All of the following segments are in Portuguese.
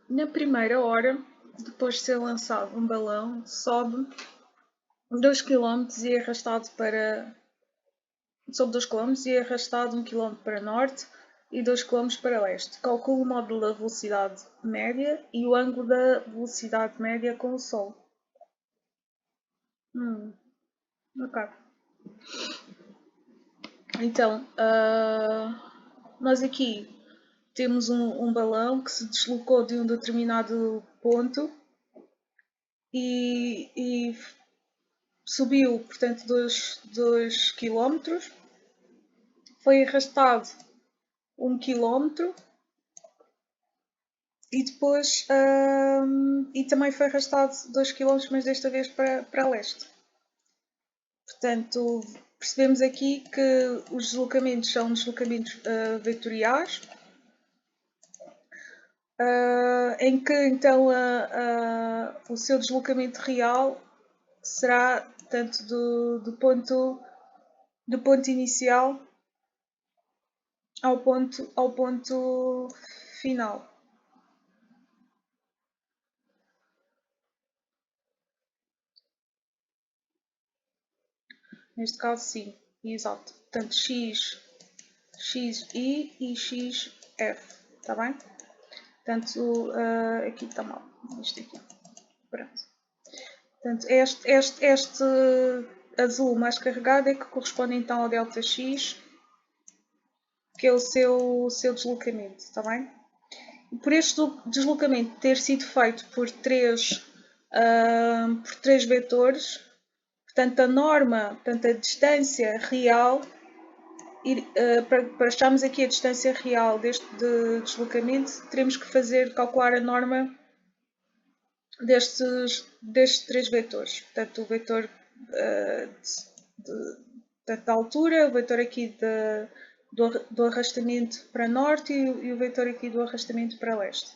Na primeira hora, depois de ser lançado um balão, sobe 2 km e é arrastado para sobe 2 km e é arrastado 1 km para norte e 2 km para leste. Calcule o módulo da velocidade média e o ângulo da velocidade média com o Sol. Ok. Então, nós aqui temos um balão que se deslocou de um determinado ponto e subiu, portanto, 2 km, foi arrastado 1 km e depois e também foi arrastado 2 km, mas desta vez para leste. Portanto, percebemos aqui que os deslocamentos são deslocamentos vetoriais, em que então o seu deslocamento real será tanto do ponto inicial ao ponto final. Neste caso, sim, exato. Portanto, x, xi e xf, está bem? Portanto, aqui está mal. Isto aqui. Pronto. Portanto, este azul mais carregado é que corresponde então ao ΔX, que é o seu deslocamento, está bem? E por este deslocamento ter sido feito por três vetores, portanto a norma, portanto a distância real, para acharmos aqui a distância real deste deslocamento, teremos que calcular a norma destes três vetores. Portanto, o vetor da altura, o vetor aqui do arrastamento para norte e o vetor aqui do arrastamento para leste.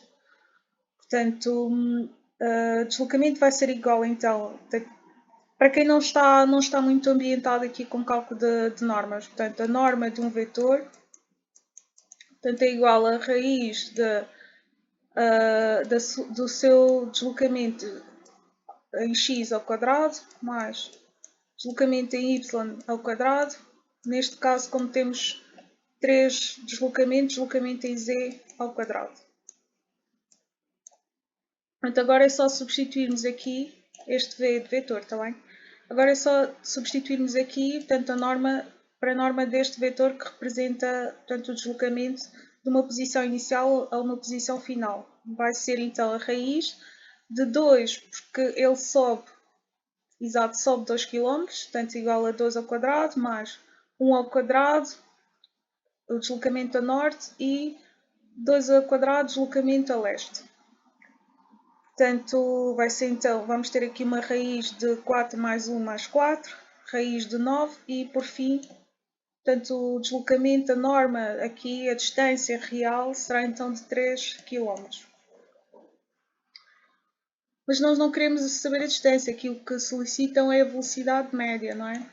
Portanto, o deslocamento vai ser igual, então, para quem não está muito ambientado aqui com cálculo de normas, portanto, a norma de um vetor, portanto, é igual a raiz do seu deslocamento em x ao quadrado mais deslocamento em y ao quadrado. Neste caso, como temos três deslocamentos, deslocamento em z ao quadrado. Portanto, agora é só substituirmos aqui este v de vetor, está bem? Agora é só substituirmos aqui, portanto, para a norma deste vetor que representa, portanto, o deslocamento de uma posição inicial a uma posição final. Vai ser então a raiz de 2, porque ele sobe 2 km, portanto igual a 2 ao quadrado, mais 1 ao quadrado, o deslocamento a norte, e 2 ao quadrado, deslocamento a leste. Portanto, vai ser então, vamos ter aqui uma raiz de 4 mais 1 mais 4, raiz de 9 e por fim, portanto, o deslocamento, a norma aqui, a distância real será então de 3 km. Mas nós não queremos saber a distância, aqui o que solicitam é a velocidade média, não é?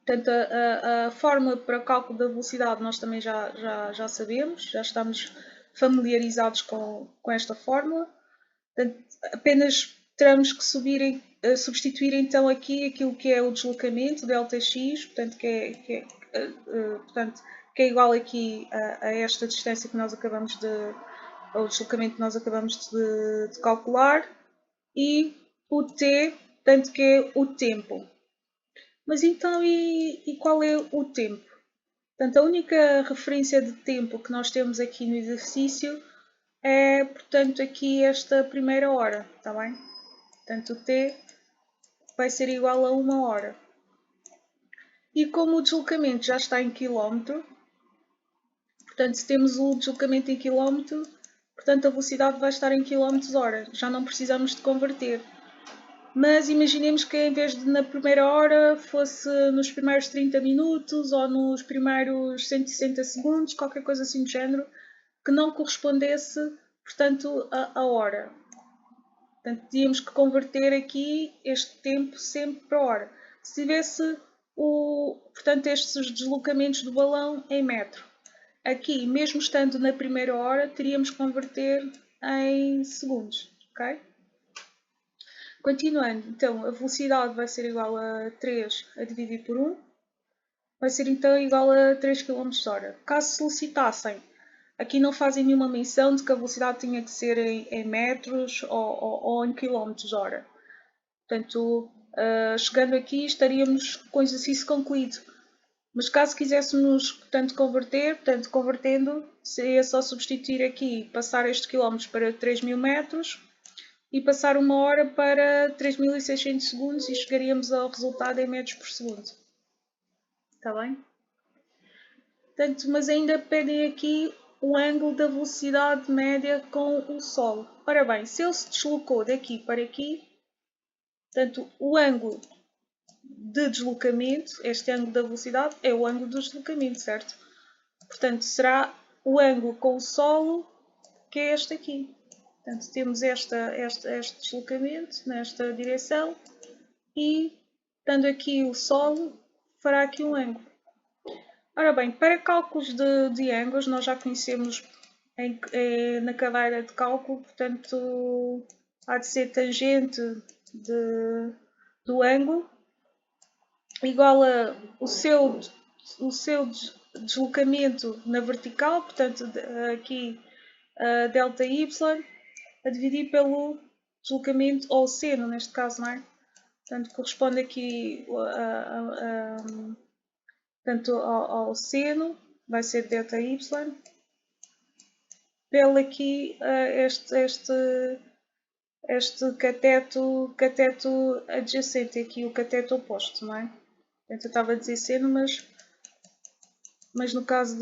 Portanto, a fórmula para cálculo da velocidade nós também já sabemos, já estamos familiarizados com esta fórmula. Portanto, apenas teremos que substituir então aqui aquilo que é o deslocamento, ΔX, portanto, que é igual aqui a esta distância que nós acabamos ao deslocamento que nós acabamos de calcular, e o T, portanto, que é o tempo. Mas então, e qual é o tempo? Portanto, a única referência de tempo que nós temos aqui no exercício é, portanto, aqui esta primeira hora, está bem? Portanto, o t vai ser igual a 1 hora. E como o deslocamento já está em quilómetro, portanto, se temos o deslocamento em quilómetro, portanto, a velocidade vai estar em quilómetros hora. Já não precisamos de converter. Mas imaginemos que em vez de na primeira hora fosse nos primeiros 30 minutos ou nos primeiros 160 segundos, qualquer coisa assim do género, que não correspondesse, portanto, a hora. Portanto, tínhamos que converter aqui este tempo sempre para hora. Se tivesse, portanto, estes deslocamentos do balão em metro. Aqui, mesmo estando na primeira hora, teríamos que converter em segundos, ok? Continuando, então, a velocidade vai ser igual a 3 a dividir por 1, vai ser então igual a 3 km/h. Caso solicitassem, aqui não fazem nenhuma menção de que a velocidade tinha que ser em metros ou em km/h. Portanto, chegando aqui estaríamos com o exercício concluído. Mas caso quiséssemos, portanto, convertendo, seria só substituir aqui, passar este quilómetros para 3.000 metros e passar 1 hora para 3.600 segundos e chegaríamos ao resultado em metros por segundo. Está bem? Portanto, mas ainda pedem aqui o ângulo da velocidade média com o Sol. Ora bem, se ele se deslocou daqui para aqui, portanto, o ângulo de deslocamento, este ângulo da velocidade, é o ângulo do deslocamento, certo? Portanto, será o ângulo com o solo, que é este aqui. Portanto, temos este deslocamento nesta direção e, estando aqui o solo, fará aqui um ângulo. Ora bem, para cálculos de ângulos, nós já conhecemos na cadeira de cálculo, portanto, há de ser tangente do ângulo igual a o seu deslocamento na vertical, portanto, aqui delta y, a dividir pelo deslocamento, ou seno, neste caso, não é? Portanto, corresponde aqui portanto, ao seno, vai ser delta y, pelo aqui este cateto adjacente, aqui o cateto oposto, não é? Portanto, eu estava a dizer seno, mas no caso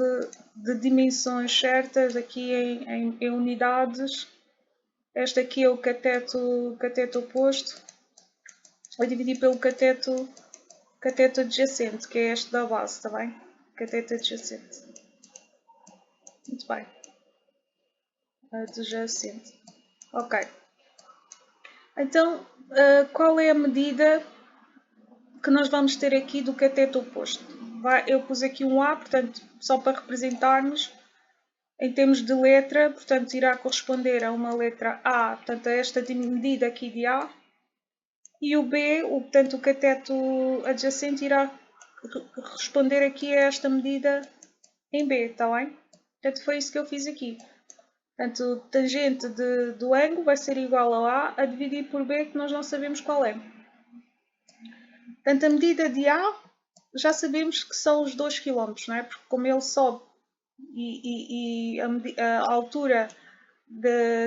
de dimensões certas, aqui em unidades, este aqui é o cateto oposto, a dividir pelo cateto adjacente, que é este da base, está bem? Cateto adjacente. Muito bem. Adjacente. Ok. Então, qual é a medida que nós vamos ter aqui do cateto oposto? Eu pus aqui um A, portanto, só para representarmos, em termos de letra, portanto, irá corresponder a uma letra A, portanto, a esta medida aqui de A, e o B, portanto, o cateto adjacente, irá responder aqui a esta medida em B, está bem? Portanto, foi isso que eu fiz aqui. Portanto, tangente do ângulo vai ser igual a A dividir por B, que nós não sabemos qual é. Portanto, a medida de A já sabemos que são os 2 km, não é? Porque como ele sobe e a altura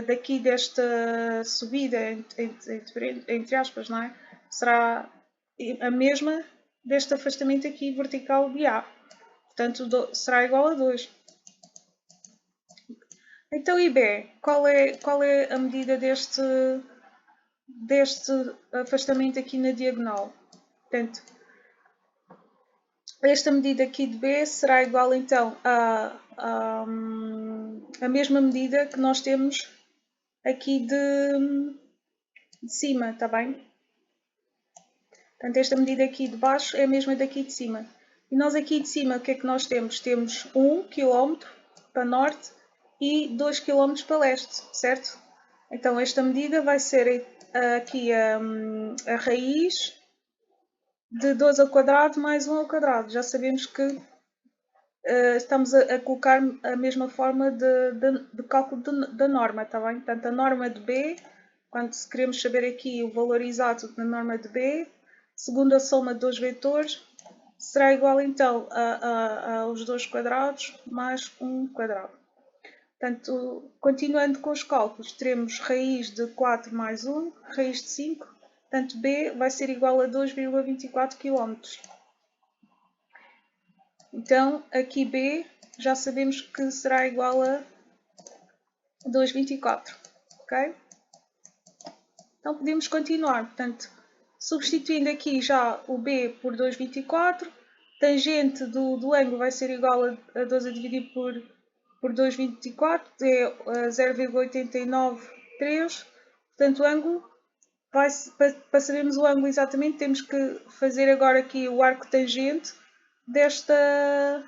daqui desta subida, entre aspas, não é? Será a mesma deste afastamento aqui vertical de A. Portanto, será igual a 2. Então, e B? Qual é a medida deste afastamento aqui na diagonal? Portanto, esta medida aqui de B será igual então a mesma medida que nós temos aqui de cima, está bem? Portanto, esta medida aqui de baixo é a mesma daqui de cima. E nós aqui de cima, o que é que nós temos? Temos 1 km para norte e 2 km para leste, certo? Então, esta medida vai ser aqui a raiz de 2 ao quadrado mais 1 ao quadrado. Já sabemos que estamos a colocar a mesma forma de cálculo da norma, está bem? Portanto, a norma de B, quando queremos saber aqui o valor exato da norma de B, segundo a soma de dois vetores, será igual então aos 2 quadrados mais 1 quadrado. Portanto, continuando com os cálculos, teremos raiz de 4 mais 1, raiz de 5, portanto B vai ser igual a 2,24 km. Então, aqui B já sabemos que será igual a 2,24, ok? Então podemos continuar, portanto, substituindo aqui já o B por 2,24, tangente do ângulo vai ser igual a 12 a dividir por 2,24, é 0,893, portanto o ângulo, para sabermos o ângulo exatamente, temos que fazer agora aqui o arco tangente desta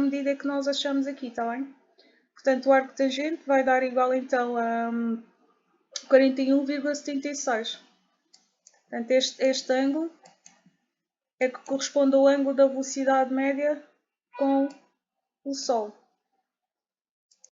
medida que nós achamos aqui, está bem? Portanto, o arco tangente vai dar igual então a 41,76. Portanto, este ângulo é que corresponde ao ângulo da velocidade média com o Sol.